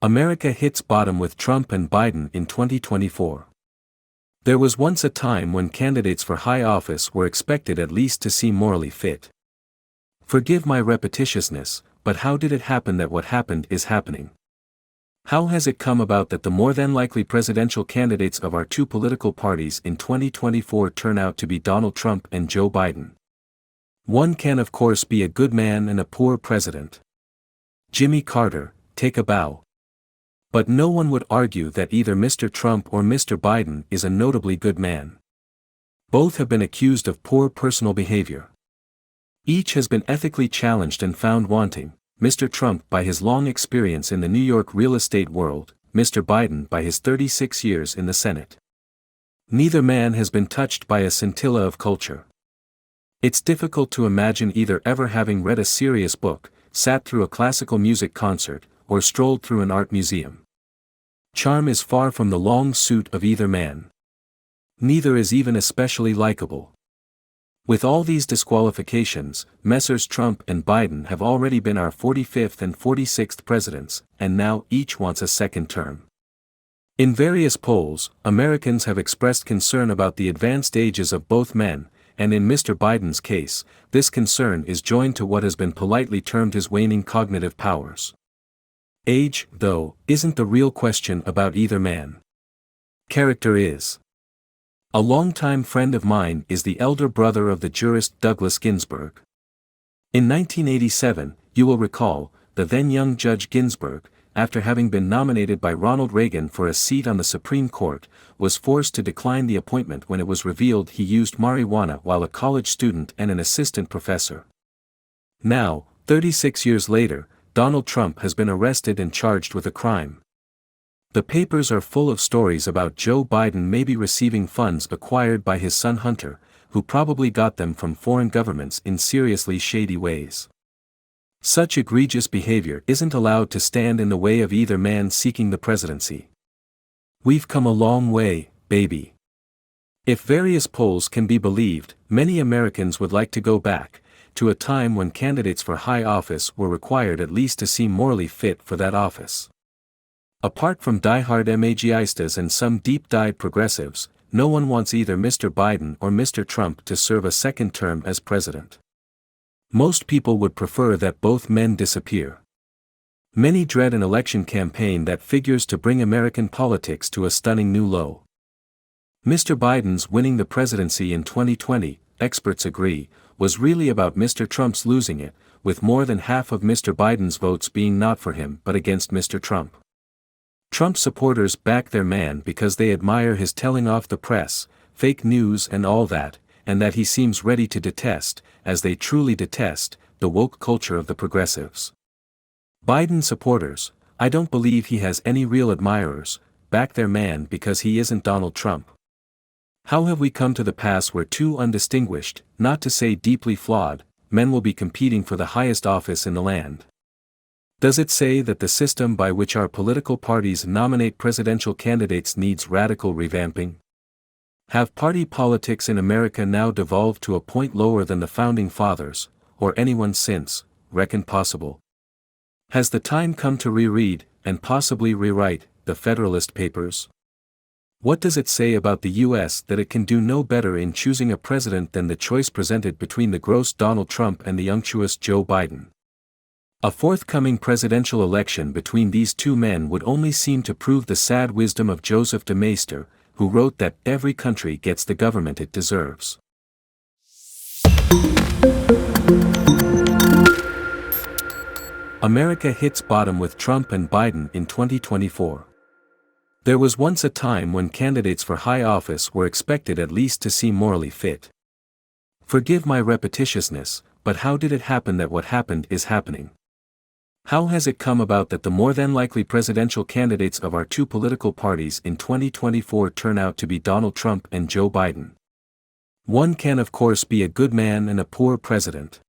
America hits bottom with Trump and Biden in 2024. There was once a time when candidates for high office were expected at least to seem morally fit. Forgive my repetitiousness, but how did it happen that what happened is happening? How has it come about that the more than likely presidential candidates of our two political parties in 2024 turn out to be Donald Trump and Joe Biden? One can of course be a good man and a poor president. Jimmy Carter, take a bow. But no one would argue that either Mr. Trump or Mr. Biden is a notably good man. Both have been accused of poor personal behavior. Each has been ethically challenged and found wanting, Mr. Trump by his long experience in the New York real estate world, Mr. Biden by his 36 years in the Senate. Neither man has been touched by a scintilla of culture. It's difficult to imagine either ever having read a serious book, sat through a classical music concert, or strolled through an art museum. Charm is far from the long suit of either man. Neither is even especially likable. With all these disqualifications, Messrs. Trump and Biden have already been our 45th and 46th presidents, and now each wants a second term. In various polls, Americans have expressed concern about the advanced ages of both men, and in Mr. Biden's case, this concern is joined to what has been politely termed his waning cognitive powers. Age, though, isn't the real question about either man. Character is. A longtime friend of mine is the elder brother of the jurist Douglas Ginsburg. In 1987, you will recall, the then young Judge Ginsburg, after having been nominated by Ronald Reagan for a seat on the Supreme Court, was forced to decline the appointment when it was revealed he used marijuana while a college student and an assistant professor. Now, 36 years later, Donald Trump has been arrested and charged with a crime. The papers are full of stories about Joe Biden maybe receiving funds acquired by his son Hunter, who probably got them from foreign governments in seriously shady ways. Such egregious behavior isn't allowed to stand in the way of either man seeking the presidency. We've come a long way, baby. If various polls can be believed, many Americans would like to go back to a time when candidates for high office were required at least to seem morally fit for that office. Apart from die-hard MAGIistas and some deep-dyed progressives, no one wants either Mr. Biden or Mr. Trump to serve a second term as president. Most people would prefer that both men disappear. Many dread an election campaign that figures to bring American politics to a stunning new low. Mr. Biden's winning the presidency in 2020, experts agree, was really about Mr. Trump's losing it, with more than half of Mr. Biden's votes being not for him but against Mr. Trump. Trump supporters back their man because they admire his telling off the press, fake news and all that, and that he seems ready to detest, as they truly detest, the woke culture of the progressives. Biden supporters, I don't believe he has any real admirers, back their man because he isn't Donald Trump. How have we come to the pass where two undistinguished, not to say deeply flawed, men will be competing for the highest office in the land? Does it say that the system by which our political parties nominate presidential candidates needs radical revamping? Have party politics in America now devolved to a point lower than the Founding Fathers, or anyone since, reckoned possible? Has the time come to reread, and possibly rewrite, the Federalist Papers? What does it say about the U.S. that it can do no better in choosing a president than the choice presented between the gross Donald Trump and the unctuous Joe Biden? A forthcoming presidential election between these two men would only seem to prove the sad wisdom of Joseph de Maistre, who wrote that every country gets the government it deserves. America hits bottom with Trump and Biden in 2024. There was once a time when candidates for high office were expected at least to seem morally fit. Forgive my repetitiousness, but how did it happen that what happened is happening? How has it come about that the more than likely presidential candidates of our two political parties in 2024 turn out to be Donald Trump and Joe Biden? One can of course be a good man and a poor president.